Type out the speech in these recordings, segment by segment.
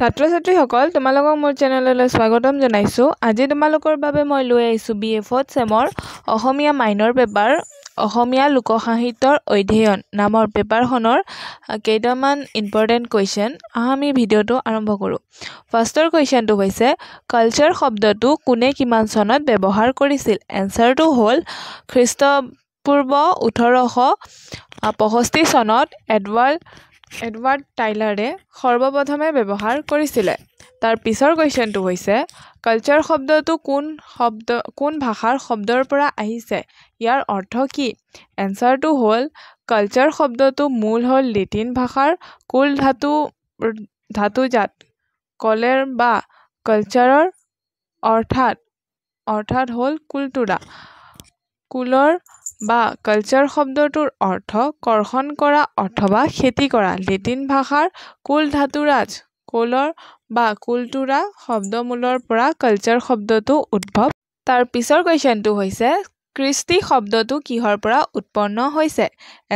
ছাত্ৰ-ছাত্ৰীসকল তোমালোকক মোৰ চেনেললৈ স্বাগতম জনাইছো। আজি তোমালোকৰ বাবে মই লৈ আহিছো BA 4th চেমৰ অসমীয়া মাইনৰ পেপাৰ অসমীয়া লোক সাহিত্যৰ অধ্যয়ন নামৰ পেপাৰখনৰ কেইটামান ইম্পৰ্টেন্ট কুৱেশ্যন আমি ভিডিঅটো আৰম্ভ কৰো। ফাৰ্ষ্টৰ কুৱেশ্যনটো হৈছে কালচাৰ শব্দটো কোনে কিমান চনত ব্যৱহাৰ কৰিছিল? এনসাৰটো হ'ল খ্ৰীষ্টপূৰ্ব 1865 চনত এডৱাৰ্ড টাইলাৰে সৰ্বপ্ৰথমে ব্যৱহাৰ কৰিছিলে। তাৰ পিছৰ কুৱেশ্যনটো হৈছে কালচাৰ শব্দটো কোন ভাষাৰ শব্দৰ পৰা আহিছে? ইয়াৰ অৰ্থ কি? এনসাৰটো হ'ল কালচাৰ শব্দটো মূল হ'ল লেটিন ভাষাৰ কুল ধাতুজাত কলেৰ বা কালচাৰৰ অৰ্থাৎ হ'ল কুলতুৰা। কুলৰ বা কালচাৰ শব্দটোৰ অৰ্থ কৰ্ষণ কৰা অথবা খেতি কৰা। লেটিন ভাষাৰ কুল ধাতুৰাজ কলৰ বা কুলতুৰা শব্দমূলৰ পৰা কালচাৰ শব্দটো উদ্ভৱ। তাৰ পিছৰ কুৱেশ্যনটো হৈছে কৃষ্টি শব্দটো কিহৰ পৰা উৎপন্ন হৈছে?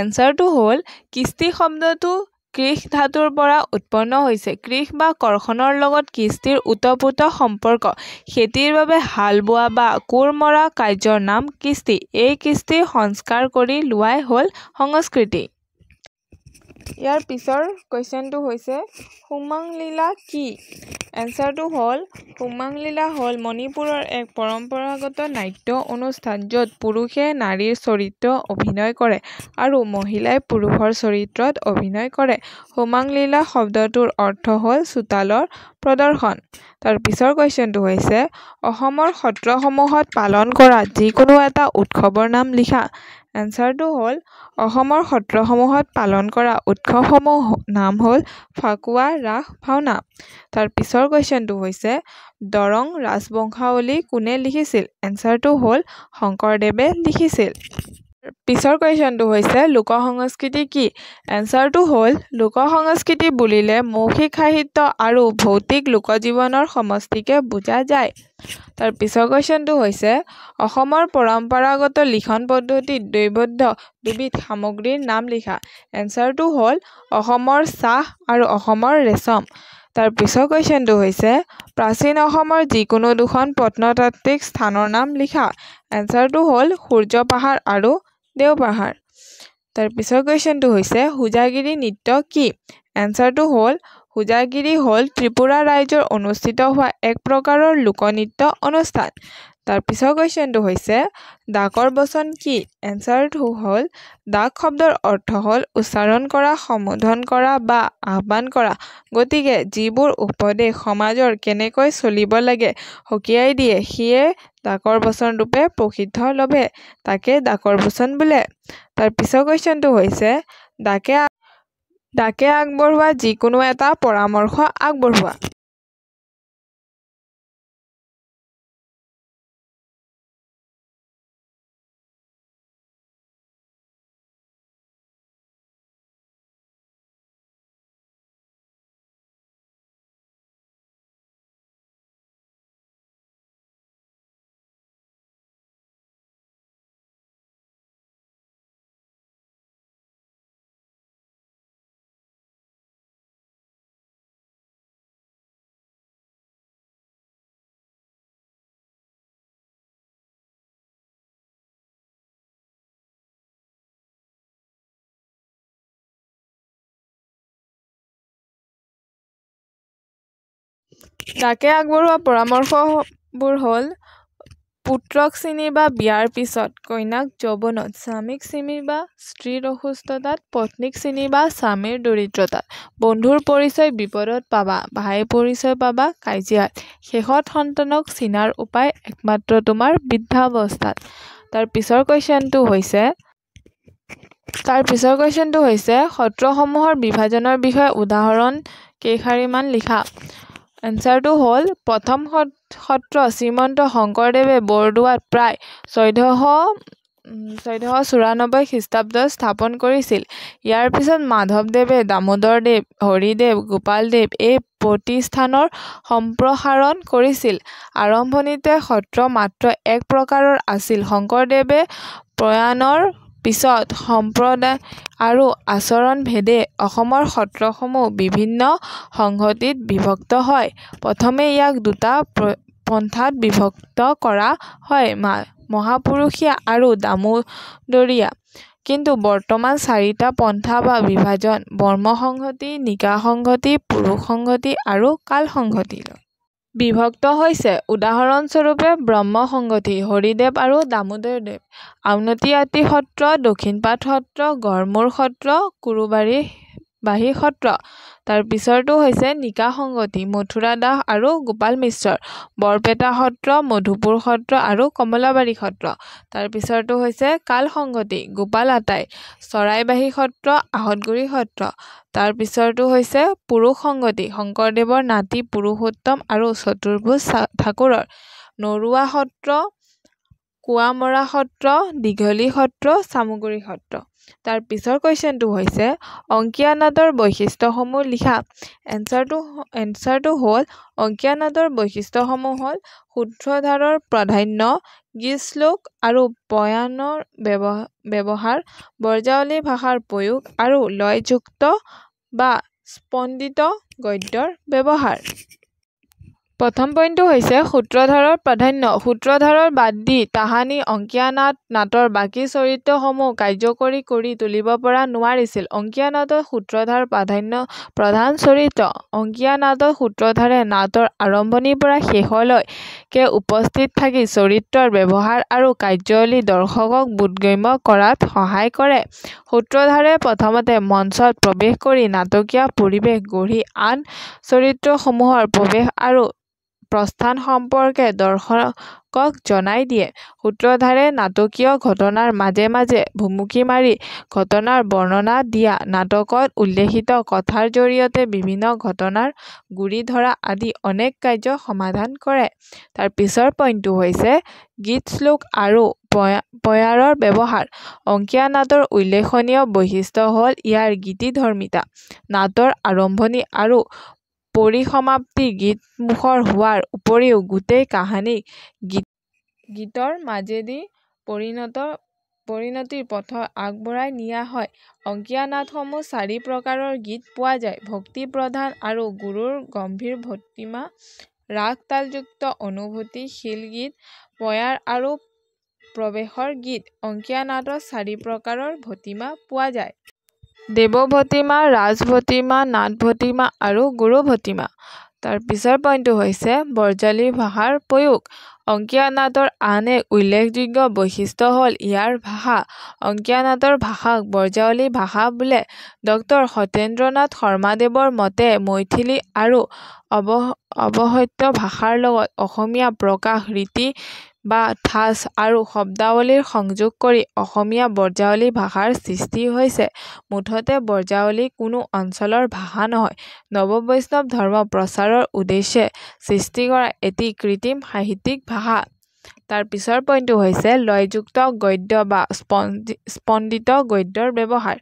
এনসাৰটো হ'ল কৃষ্টি শব্দটো কৃষ ধাতুৰ পৰা উৎপন্ন হৈছে। কৃষ বা কৰ্ষণৰ লগত কৃষ্টিৰ ওতঃপ্ৰোত সম্পৰ্ক। খেতিৰ বাবে হাল বোৱা বা কোৰ মৰা কাৰ্যৰ নাম কৃষ্টি। এই কৃষ্টি সংস্কাৰ কৰি লোৱাই হ'ল সংস্কৃতি। ইয়াৰ পিছৰ কুৱেশ্যনটো হৈছে সুমাং লীলা কি? এনসাৰটো হ'ল সুমাং লীলা হ'ল মণিপুৰৰ এক পৰম্পৰাগত নাট্য অনুষ্ঠান য'ত পুৰুষে নাৰীৰ চৰিত্ৰ অভিনয় কৰে আৰু মহিলাই পুৰুষৰ চৰিত্ৰত অভিনয় কৰে। সুমাং লীলা শব্দটোৰ অৰ্থ হ'ল চোতালৰ প্ৰদৰ্শন। তাৰ পিছৰ কুৱেশ্যনটো হৈছে অসমৰ সত্ৰসমূহত পালন কৰা যিকোনো এটা উৎসৱৰ নাম লিখা। এনসাৰটো হ'ল অসমৰ সত্ৰসমূহত পালন কৰা উৎসৱসমূহ নাম হ'ল ফাকুৱা, ৰাস, ভাওনা। তাৰ পিছৰ কুৱেশ্যনটো হৈছে দৰং ৰাজবংশাৱলী কোনে লিখিছিল? এনসাৰটো হ'ল শংকৰদেৱে লিখিছিল। পিছৰ কুৱেশ্যনটো হৈছে লোক সংস্কৃতি কি? এনসাৰটো হ'ল লোক সংস্কৃতি বুলিলে মৌখিক সাহিত্য আৰু ভৌতিক লোকজীৱনৰ সমষ্টিকে বুজা যায়। তাৰ পিছৰ কুৱেশ্যনটো হৈছে অসমৰ পৰম্পৰাগত লিখন পদ্ধতিত দৈবদ্ধ দুবিধ সামগ্ৰীৰ নাম লিখা। এনসাৰটো হ'ল অসমৰ চাহ আৰু অসমৰ ৰেচম। তাৰ পিছৰ কুৱেশ্যনটো হৈছে প্ৰাচীন অসমৰ যিকোনো দুখন প্ৰত্নতাত্ত্বিক স্থানৰ নাম লিখা। এনসাৰটো হ'ল সূৰ্য পাহাৰ আৰু দেওপাহাৰ। তাৰ পিছৰ কুৱেশ্যনটো হৈছে হোজাগিৰি নৃত্য কি? এনসাৰটো হ'ল হোজাগিৰি হ'ল ত্ৰিপুৰা ৰাজ্যৰ অনুষ্ঠিত হোৱা এক প্ৰকাৰৰ লোকনৃত্য অনুষ্ঠান। তাৰ পিছৰ কুৱেশ্যনটো হৈছে ডাকৰ বচন কি? এনসাৰটো হ'ল ডাক শব্দৰ অৰ্থ হ'ল উচ্চাৰণ কৰা, সম্বোধন কৰা বা আহ্বান কৰা। গতিকে যিবোৰ উপদেশ সমাজৰ কেনেকৈ চলিব লাগে সকীয়াই দিয়ে সিয়ে ডাকৰ বচন ৰূপে প্ৰসিদ্ধ লভে তাকে ডাকৰ বচন বোলে। তাৰ পিছৰ কুৱেশ্যনটো হৈছে ডাকে আগবঢ়োৱা যিকোনো এটা পৰামৰ্শ আগবঢ়োৱা। ডাকে আগবঢ়োৱা পৰামৰ্শবোৰ হ'ল পুত্ৰক চিনিবা বিয়াৰ পিছত, কন্যাক যৌৱনত, স্বামীক চিনিবা স্ত্ৰীৰ অসুস্থতাত, পত্নীক চিনিবা স্বামীৰ দৰিদ্ৰতাত, বন্ধুৰ পৰিচয় বিপদত পাবা, ভাই পৰিচয় পাবা কাজিয়াত, শেষত সন্তানক চিনাৰ উপায় একমাত্ৰ তোমাৰ বৃদ্ধাৱস্থাত। তাৰ পিছৰ কুৱেশ্যনটো হৈছে সত্ৰসমূহৰ বিভাজনৰ বিষয়ে উদাহৰণ কেইষাৰিমান লিখা। এনসাৰটো হ'ল প্ৰথম সত্ৰ শ্ৰীমন্ত শংকৰদেৱে বৰদোৱাত প্ৰায় 1494 খ্ৰীষ্টাব্দত স্থাপন কৰিছিল। ইয়াৰ পিছত মাধৱদেৱে দামোদৰদেৱ, হৰিদেৱ, গোপালদেৱ এই প্ৰতিষ্ঠানৰ সম্প্ৰসাৰণ কৰিছিল। আৰম্ভণিতে সত্ৰ মাত্ৰ এক প্ৰকাৰৰ আছিল। শংকৰদেৱে প্ৰয়াণৰ পিছত সম্প্ৰদায় আৰু আচৰণ ভেদে অসমৰ সত্ৰসমূহ বিভিন্ন সংহতিত বিভক্ত হয়। প্ৰথমে ইয়াক দুটা পন্থাত বিভক্ত কৰা হয়, মহাপুৰুষীয়া আৰু দামোদৰীয়া। কিন্তু বৰ্তমান চাৰিটা পন্থা বা বিভাজন: ব্ৰহ্মসংহতি, নিকাসংহতি, পুৰুষসংহতি আৰু কালসংহতিলৈ বিভক্ত হৈছে। উদাহৰণস্বৰূপে ব্ৰহ্মসংহতি: হৰিদেৱ আৰু দামোদৰদেৱ, আউনীআটী সত্ৰ, দক্ষিণপাট সত্ৰ, গড়মূৰ সত্ৰ, কুৰুবাৰী সত্ৰ। তাৰ পিছৰটো হৈছে নিকাসংগতি: মথুৰা দাস আৰু গোপাল মিশ্ৰৰ, বৰপেটা সত্ৰ, মধুপুৰ সত্ৰ আৰু কমলাবাৰী সত্ৰ। তাৰ পিছৰটো হৈছে কালসংগতি: গোপাল আটাই, চৰাইবাহী সত্ৰ, আহতগুৰি সত্ৰ। তাৰ পিছৰটো হৈছে পুৰুষসংগতি: শংকৰদেৱৰ নাতি পুৰুষোত্তম আৰু চতুৰ্ভুজ ঠাকুৰৰ, নৰুৱা সত্ৰ, কুৱামৰা সত্ৰ, দীঘলী সত্ৰ, চামগুৰি সত্ৰ। তাৰ পিছৰ কুৱেশ্যনটো হৈছে অংকীয়া নাটৰ বৈশিষ্ট্যসমূহ লিখা। এনচাৰটো হ'ল অংকীয়া নাটৰ বৈশিষ্ট্যসমূহ হ'ল সূত্ৰধাৰৰ প্ৰাধান্য, গীত শ্লোক আৰু পয়ানৰ ব্যৱহাৰ, ব্ৰজাৱলী ভাষাৰ প্ৰয়োগ আৰু লয়যুক্ত বা স্পন্দিত গদ্যৰ ব্যৱহাৰ। প্ৰথম পইণ্টটো হৈছে সূত্ৰধাৰৰ প্ৰাধান্য। সূত্ৰধাৰৰ বাদ দি তাহানি অংকীয়া নাটৰ বাকী চৰিত্ৰসমূহ কাৰ্যকৰী কৰি তুলিব পৰা নোৱাৰিছিল। অংকীয়া নাটত সূত্ৰধাৰ প্ৰধান চৰিত্ৰ। অংকীয়া নাটত সূত্ৰধাৰে নাটৰ আৰম্ভণিৰ পৰা শেষলৈকে উপস্থিত থাকি চৰিত্ৰৰ ব্যৱহাৰ আৰু কাৰ্যাৱলী দৰ্শকক বোধগম্য কৰাত সহায় কৰে। সূত্ৰধাৰে প্ৰথমতে মঞ্চত প্ৰৱেশ কৰি নাটকীয় পৰিৱেশ গঢ়ি আন চৰিত্ৰসমূহৰ প্ৰৱেশ আৰু প্ৰস্থান সম্পৰ্কে দৰ্শকক জনাই দিয়ে। সূত্ৰধাৰে নাটকীয় ঘটনাৰ মাজে মাজে ভুমুকি মাৰি ঘটনাৰ বৰ্ণনা দিয়া, নাটকত উল্লেখিত কথাৰ জৰিয়তে বিভিন্ন ঘটনাৰ গুৰি ধৰা আদি অনেক কাৰ্য সমাধান কৰে। তাৰ পিছৰ পইণ্টটো হৈছে গীত শ্লোক আৰু পয়াৰৰ ব্যৱহাৰ। অংকীয়া নাটৰ উল্লেখনীয় বৈশিষ্ট্য হ'ল ইয়াৰ গীতিধৰ্মিতা। নাটৰ আৰম্ভণি আৰু পৰিসমাপ্তি গীতমুখৰ হোৱাৰ উপৰিও গোটেই কাহিনীক গীতৰ মাজেদি পৰিণতিৰ পথত আগবঢ়াই নিয়া হয়। অংকীয়া নাটসমূহত ৪ প্ৰকাৰৰ গীত পোৱা যায়: ভক্তি প্ৰধান আৰু গুৰুৰ গম্ভীৰ ভক্তিমা, ৰাগ তালযুক্ত অনুভূতিশীল গীত, পয়াৰ আৰু প্ৰৱেশৰ গীত। অংকীয়া নাটত ৪ প্ৰকাৰৰ ভতিমা পোৱা যায়: দেৱভতিমা, ৰাজভতিমা, নাটভতিমা আৰু গুৰুভতিমা। তাৰ পিছৰ পইণ্টটো হৈছে ব্ৰজাৱলী ভাষাৰ প্ৰয়োগ। অংকীয়া নাটৰ আন এক উল্লেখযোগ্য বৈশিষ্ট্য হ'ল ইয়াৰ ভাষা। অংকীয়া নাটৰ ভাষাক ব্ৰজাৱলী ভাষা বোলে। ড সত্যেন্দ্ৰনাথ শৰ্মাদেৱৰ মতে মৈথিলী আৰু অৱহট্য ভাষাৰ লগত অসমীয়া প্ৰকাশ ৰীতি বা ঠাঁচ আৰু শব্দাৱলীৰ সংযোগ কৰি অসমীয়া ব্ৰজাৱলী ভাষাৰ সৃষ্টি হৈছে। মুঠতে ব্ৰজাৱলী কোনো অঞ্চলৰ ভাষা নহয়, নৱবৈষ্ণৱ ধৰ্ম প্ৰচাৰৰ উদ্দেশ্যে সৃষ্টি কৰা এটি কৃত্ৰিম সাহিত্যিক ভাষা। তাৰ পিছৰ পইণ্টটো হৈছে লয়যুক্ত গদ্য বা স্পন্দিত গদ্যৰ ব্যৱহাৰ।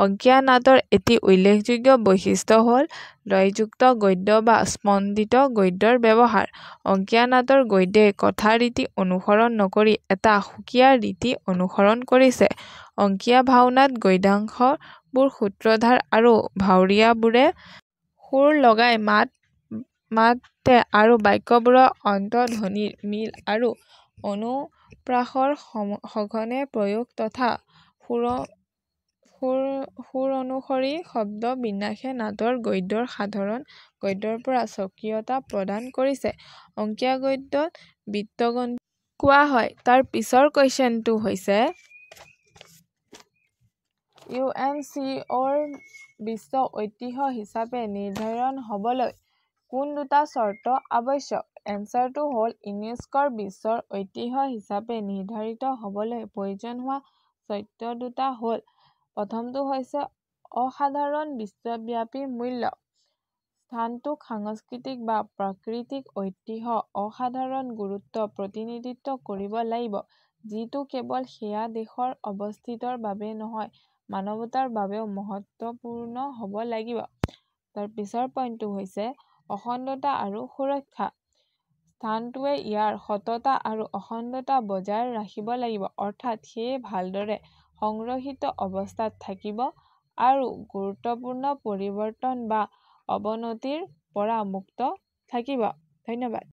অংকীয়া নাটৰ এটি উল্লেখযোগ্য বৈশিষ্ট্য হ'ল লয়যুক্ত গদ্য বা স্পন্দিত গদ্যৰ ব্যৱহাৰ। অংকীয়া নাটৰ গদ্যই কথা ৰীতি অনুসৰণ নকৰি এটা সুকীয়া ৰীতি অনুসৰণ কৰিছে। অংকীয়া ভাওনাত গদ্যাংশবোৰ সূত্ৰধাৰ আৰু ভাৱৰীয়াবোৰে সুৰ লগাই মাতে আৰু বাক্যবোৰৰ অন্তধ্বনিৰ মিল আৰু অনুপ্ৰাসৰ সঘনে প্ৰয়োগ তথা সুৰ অনুসৰি শব্দ বিন্যাসে নাটৰ গদ্যক সাধাৰণ গদ্যৰ পৰা স্বকীয়তা প্ৰদান কৰিছে। অংকীয়া গদ্যক বৃত্তগন্ধি কোৱা হয়। তাৰ পিছৰ কুৱেশ্যনটো হৈছে ইউনেস্কোৰ বিশ্ব ঐতিহ্য হিচাপে নিৰ্ধাৰণ হ'বলৈ কোন দুটা চৰ্ত আৱশ্যক? এনচাৰটো হ'ল ইউনেস্কোৰ বিশ্ব ঐতিহ্য হিচাপে নিৰ্ধাৰিত হ'বলৈ প্ৰয়োজন হোৱা চৰ্ত দুটা হ'ল: প্ৰথমটো হৈছে অসাধাৰণ বিশ্বব্যাপী মূল্য। স্থানটোক সাংস্কৃতিক বা প্ৰাকৃতিক ঐতিহ্যৰ অসাধাৰণ গুৰুত্ব প্ৰতিনিধিত্ব কৰিব লাগিব, যিটো কেৱল সেয়া দেশৰ অস্তিত্বৰ বাবেই নহয়, মানৱতাৰ বাবেও মহত্বপূৰ্ণ হ'ব লাগিব। তাৰ পিছৰ পইণ্টটো হৈছে অখণ্ডতা আৰু সুৰক্ষা। স্থানটোৱে ইয়াৰ সততা আৰু অখণ্ডতা বজাই ৰাখিব লাগিব, অৰ্থাৎ সেয়া ভালদৰে সংৰক্ষিত অৱস্থাত থাকিব আৰু গুৰুত্বপূৰ্ণ পৰিৱৰ্তন বা অৱনতিৰ পৰা মুক্ত থাকিব। ধন্যবাদ।